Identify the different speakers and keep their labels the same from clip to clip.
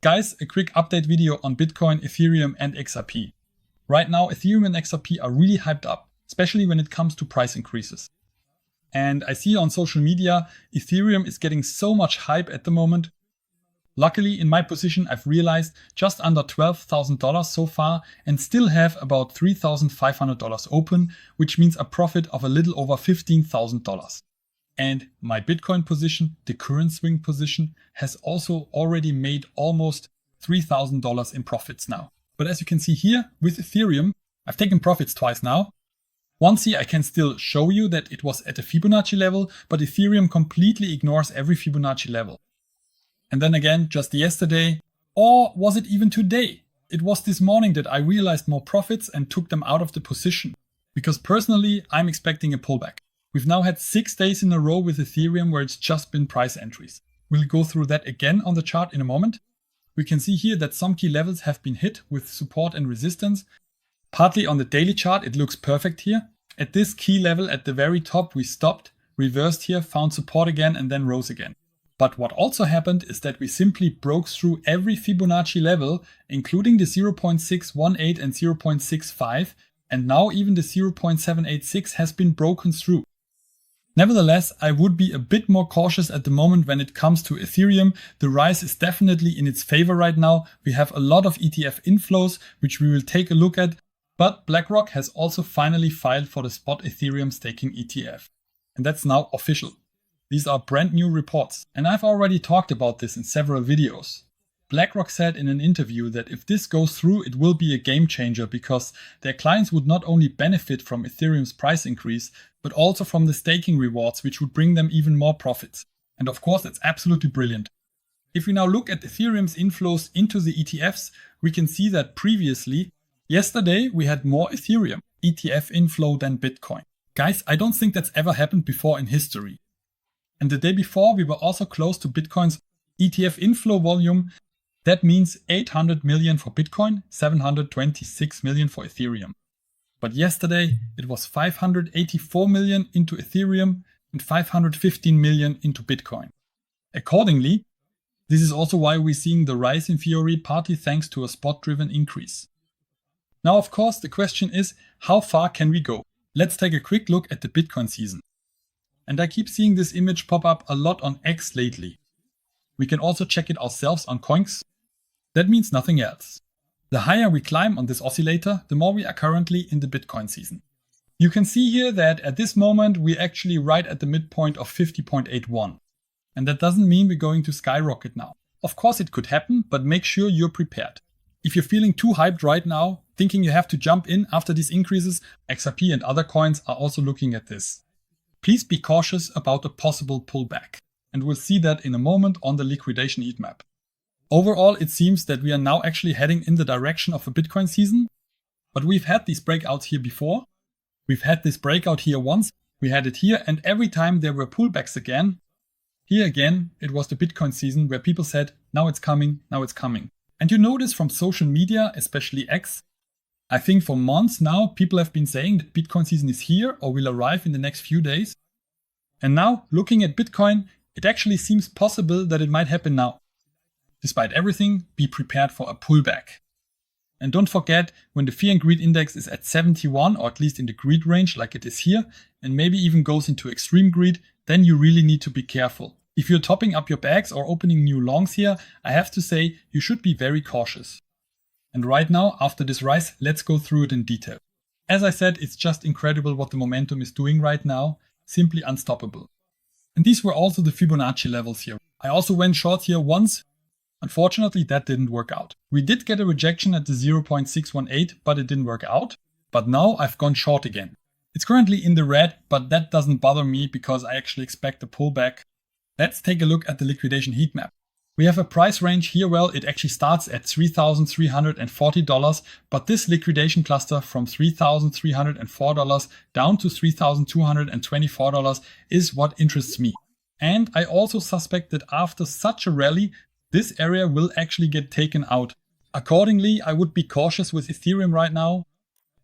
Speaker 1: Guys, a quick update video on Bitcoin, Ethereum and XRP. Right now, Ethereum and XRP are really hyped up, especially when it comes to price increases. And I see on social media, Ethereum is getting so much hype at the moment. Luckily, in my position, I've realized just under $12,000 so far and still have about $3,500 open, which means a profit of a little over $15,000. And my Bitcoin position, the current swing position, has also already made almost $3,000 in profits now. But as you can see here with Ethereum, I've taken profits twice now. Once here I can still show you that it was at a Fibonacci level, but Ethereum completely ignores every Fibonacci level. And then again, just yesterday, or was it even today? It was this morning that I realized more profits and took them out of the position. Because personally, I'm expecting a pullback. We've now had 6 days in a row with Ethereum where it's just been price entries. We'll go through that again on the chart in a moment. We can see here that some key levels have been hit with support and resistance. Partly on the daily chart, it looks perfect here. At this key level at the very top, we stopped, reversed here, found support again and then rose again. But what also happened is that we simply broke through every Fibonacci level, including the 0.618 and 0.65, and now even the 0.786 has been broken through. Nevertheless, I would be a bit more cautious at the moment when it comes to Ethereum. The rise is definitely in its favor right now. We have a lot of ETF inflows, which we will take a look at, but BlackRock has also finally filed for the spot Ethereum staking ETF. And that's now official. These are brand new reports, and I've already talked about this in several videos. BlackRock said in an interview that if this goes through, it will be a game changer because their clients would not only benefit from Ethereum's price increase, but also from the staking rewards, which would bring them even more profits. And of course, that's absolutely brilliant. If we now look at Ethereum's inflows into the ETFs, we can see that previously, yesterday, we had more Ethereum ETF inflow than Bitcoin. Guys, I don't think that's ever happened before in history. And the day before, we were also close to Bitcoin's ETF inflow volume. That means 800 million for Bitcoin, 726 million for Ethereum. But yesterday, it was 584 million into Ethereum and 515 million into Bitcoin. Accordingly, this is also why we're seeing the rise in Fiori, partly thanks to a spot-driven increase. Now, of course, the question is, how far can we go? Let's take a quick look at the Bitcoin season. And I keep seeing this image pop up a lot on X lately. We can also check it ourselves on COINS. That means nothing else. The higher we climb on this oscillator, the more we are currently in the Bitcoin season. You can see here that at this moment we're actually right at the midpoint of 50.81. And that doesn't mean we're going to skyrocket now. Of course it could happen, but make sure you're prepared. If you're feeling too hyped right now, thinking you have to jump in after these increases, XRP and other coins are also looking at this. Please be cautious about a possible pullback, and we'll see that in a moment on the liquidation heat map. Overall, it seems that we are now actually heading in the direction of a Bitcoin season, but we've had these breakouts here before. We've had this breakout here once, we had it here, and every time there were pullbacks again. Here again, it was the Bitcoin season where people said, now it's coming, now it's coming. And you know this from social media, especially X. I think for months now, people have been saying that Bitcoin season is here or will arrive in the next few days. And now, looking at Bitcoin, it actually seems possible that it might happen now. Despite everything, be prepared for a pullback. And don't forget, when the Fear and Greed Index is at 71, or at least in the greed range like it is here, and maybe even goes into extreme greed, then you really need to be careful. If you're topping up your bags or opening new longs here, I have to say you should be very cautious. And right now, after this rise, let's go through it in detail. As I said, it's just incredible what the momentum is doing right now, simply unstoppable. And these were also the Fibonacci levels here. I also went short here once. Unfortunately, that didn't work out. We did get a rejection at the 0.618, but it didn't work out. But now I've gone short again. It's currently in the red, but that doesn't bother me because I actually expect a pullback. Let's take a look at the liquidation heat map. We have a price range here. Well, it actually starts at $3,340, but this liquidation cluster from $3,304 down to $3,224 is what interests me. And I also suspect that after such a rally, this area will actually get taken out. Accordingly, I would be cautious with Ethereum right now.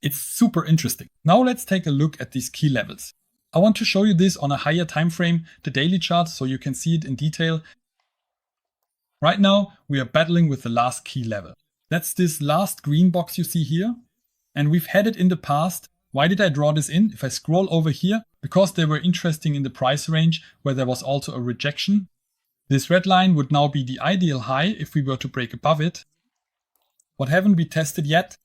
Speaker 1: It's super interesting. Now let's take a look at these key levels. I want to show you this on a higher time frame, the daily chart, so you can see it in detail. Right now, we are battling with the last key level. That's this last green box you see here. And we've had it in the past. Why did I draw this in? If I scroll over here, because they were interesting in the price range where there was also a rejection. This red line would now be the ideal high if we were to break above it. What haven't we tested yet?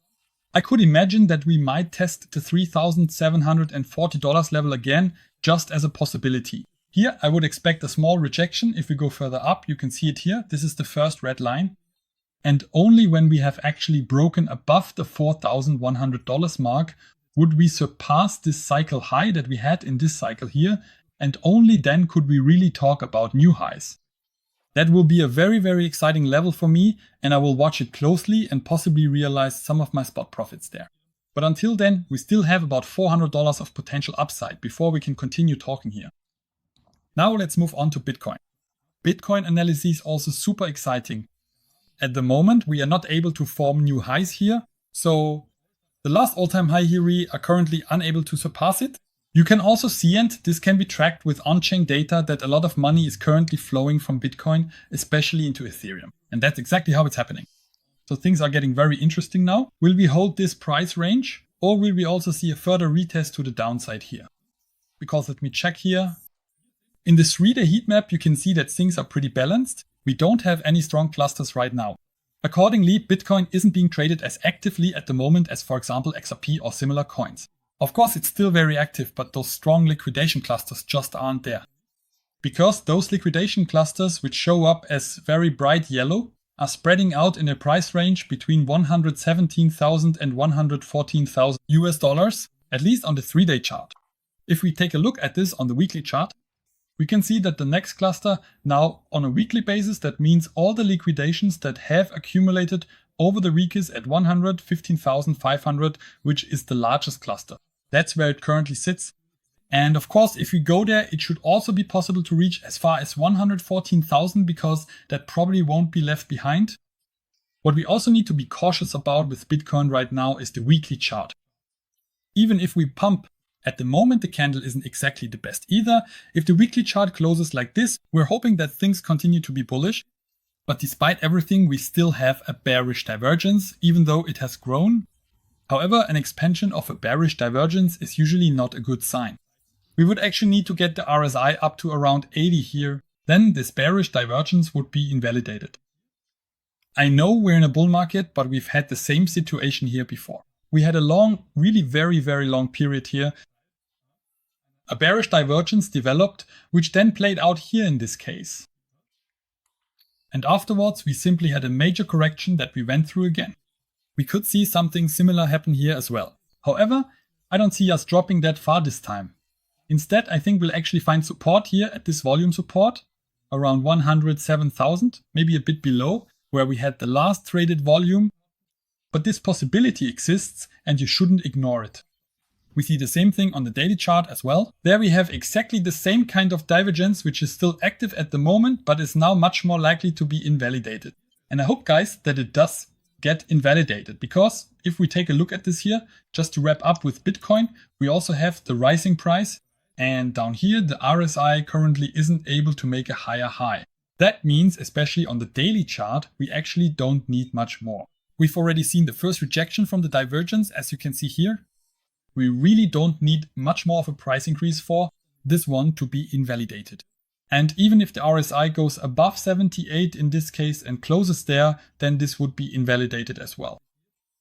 Speaker 1: I could imagine that we might test the $3,740 level again, just as a possibility. Here I would expect a small rejection. If we go further up, you can see it here. This is the first red line. And only when we have actually broken above the $4,100 mark would we surpass this cycle high that we had in this cycle here. And only then could we really talk about new highs. That will be a very, very exciting level for me, and I will watch it closely and possibly realize some of my spot profits there. But until then, we still have about $400 of potential upside before we can continue talking here. Now let's move on to Bitcoin. Bitcoin analysis also super exciting. At the moment, we are not able to form new highs here. So the last all-time high here, we are currently unable to surpass it. You can also see, and this can be tracked with on-chain data, that a lot of money is currently flowing from Bitcoin, especially into Ethereum. And that's exactly how it's happening. So things are getting very interesting now. Will we hold this price range, or will we also see a further retest to the downside here? Because let me check here. In this 3-day heat map, you can see that things are pretty balanced. We don't have any strong clusters right now. Accordingly, Bitcoin isn't being traded as actively at the moment as, for example, XRP or similar coins. Of course, it's still very active, but those strong liquidation clusters just aren't there. Because those liquidation clusters, which show up as very bright yellow, are spreading out in a price range between 117,000 and 114,000 US dollars, at least on the 3-day chart. If we take a look at this on the weekly chart, we can see that the next cluster now on a weekly basis, that means all the liquidations that have accumulated over the week is at 115,500, which is the largest cluster. That's where it currently sits. And of course, if we go there, it should also be possible to reach as far as 114,000 because that probably won't be left behind. What we also need to be cautious about with Bitcoin right now is the weekly chart. Even if we pump, at the moment the candle isn't exactly the best either. If the weekly chart closes like this, we're hoping that things continue to be bullish. But despite everything, we still have a bearish divergence, even though it has grown. However, an expansion of a bearish divergence is usually not a good sign. We would actually need to get the RSI up to around 80 here. Then this bearish divergence would be invalidated. I know we're in a bull market, but we've had the same situation here before. We had a long, really very, very long period here. A bearish divergence developed, which then played out here in this case. And afterwards, we simply had a major correction that we went through again. We could see something similar happen here as well. However, I don't see us dropping that far this time. Instead, I think we'll actually find support here at this volume support, around 107,000, maybe a bit below, where we had the last traded volume. But this possibility exists and you shouldn't ignore it. We see the same thing on the daily chart as well. There we have exactly the same kind of divergence, which is still active at the moment, but is now much more likely to be invalidated. And I hope, guys, that it does get invalidated, because if we take a look at this here, just to wrap up with Bitcoin, we also have the rising price, and down here the RSI currently isn't able to make a higher high. That means, especially on the daily chart, we actually don't need much more. We've already seen the first rejection from the divergence, as you can see here. We really don't need much more of a price increase for this one to be invalidated. And even if the RSI goes above 78 in this case and closes there, then this would be invalidated as well.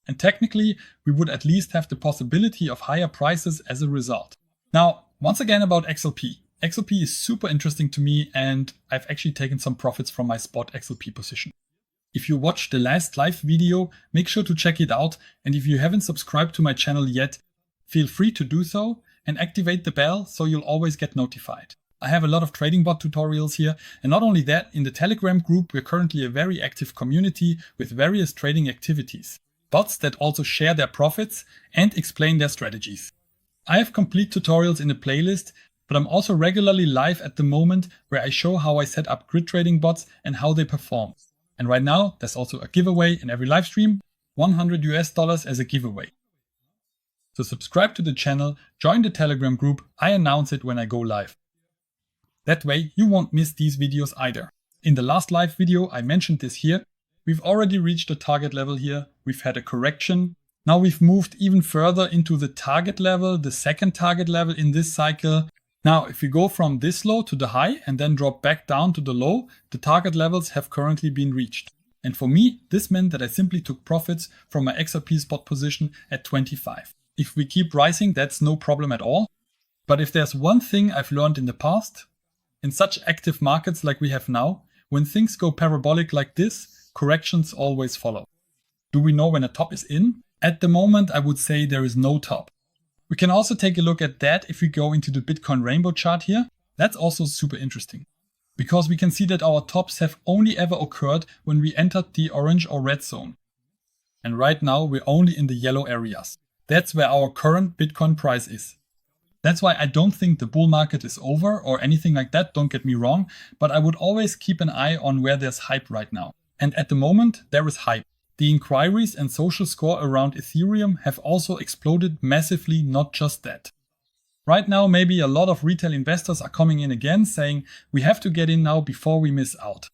Speaker 1: And technically, we would at least have the possibility of higher prices as a result. Now, once again about XRP. XRP is super interesting to me, and I've actually taken some profits from my spot XRP position. If you watched the last live video, make sure to check it out. And if you haven't subscribed to my channel yet, feel free to do so and activate the bell so you'll always get notified. I have a lot of trading bot tutorials here, and not only that, in the Telegram group we're currently a very active community with various trading activities. Bots that also share their profits and explain their strategies. I have complete tutorials in a playlist, but I'm also regularly live at the moment where I show how I set up grid trading bots and how they perform. And right now there's also a giveaway in every live stream, $100 US as a giveaway. So subscribe to the channel, join the Telegram group, I announce it when I go live. That way you won't miss these videos either. In the last live video, I mentioned this here. We've already reached the target level here. We've had a correction. Now we've moved even further into the target level, the second target level in this cycle. Now, if we go from this low to the high and then drop back down to the low, the target levels have currently been reached. And for me, this meant that I simply took profits from my XRP spot position at 25. If we keep rising, that's no problem at all. But if there's one thing I've learned in the past, in such active markets like we have now, when things go parabolic like this, corrections always follow. Do we know when a top is in? At the moment, I would say there is no top. We can also take a look at that if we go into the Bitcoin rainbow chart here. That's also super interesting, because we can see that our tops have only ever occurred when we entered the orange or red zone. And right now we're only in the yellow areas. That's where our current Bitcoin price is. That's why I don't think the bull market is over or anything like that, don't get me wrong, but I would always keep an eye on where there's hype right now. And at the moment, there is hype. The inquiries and social score around Ethereum have also exploded massively, not just that. Right now, maybe a lot of retail investors are coming in again saying, we have to get in now before we miss out.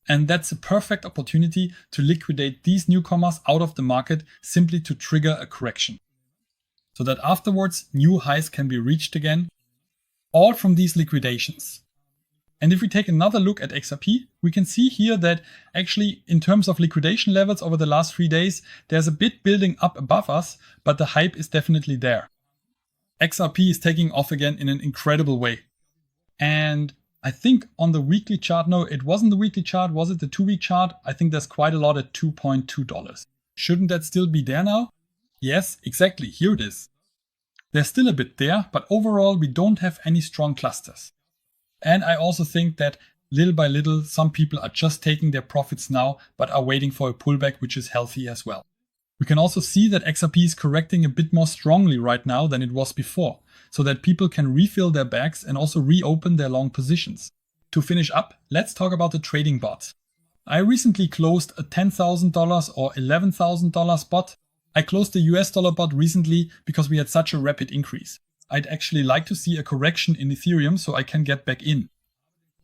Speaker 1: And that's a perfect opportunity to liquidate these newcomers out of the market simply to trigger a correction, so that afterwards new highs can be reached again, all from these liquidations. And if we take another look at XRP, we can see here that actually in terms of liquidation levels over the last 3 days, there's a bit building up above us, but the hype is definitely there. XRP is taking off again in an incredible way. And I think on the weekly chart, no, it wasn't the weekly chart, was it the 2-week chart? I think there's quite a lot at $2.2. Shouldn't that still be there now? Yes, exactly, here it is. There's still a bit there, but overall we don't have any strong clusters. And I also think that little by little, some people are just taking their profits now, but are waiting for a pullback, which is healthy as well. We can also see that XRP is correcting a bit more strongly right now than it was before, so that people can refill their bags and also reopen their long positions. To finish up, let's talk about the trading bot. I recently closed a $10,000 or $11,000 spot. I closed the US dollar bot recently because we had such a rapid increase. I'd actually like to see a correction in Ethereum so I can get back in.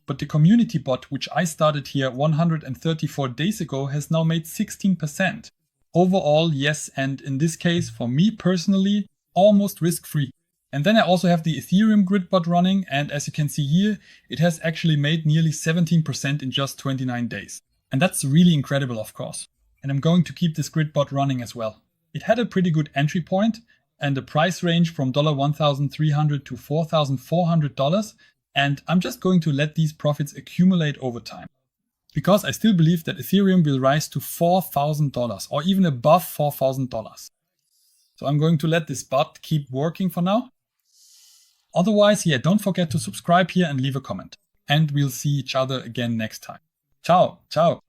Speaker 1: But the community bot, which I started here 134 days ago, has now made 16%. Overall, yes, and in this case, for me personally, almost risk-free. And then I also have the Ethereum grid bot running, and as you can see here, it has actually made nearly 17% in just 29 days. And that's really incredible, of course. And I'm going to keep this grid bot running as well. It had a pretty good entry point and a price range from $1,300 to $4,400, and I'm just going to let these profits accumulate over time. Because I still believe that Ethereum will rise to $4,000 or even above $4,000. So I'm going to let this bot keep working for now. Otherwise, yeah, don't forget to subscribe here and leave a comment. And we'll see each other again next time. Ciao, ciao.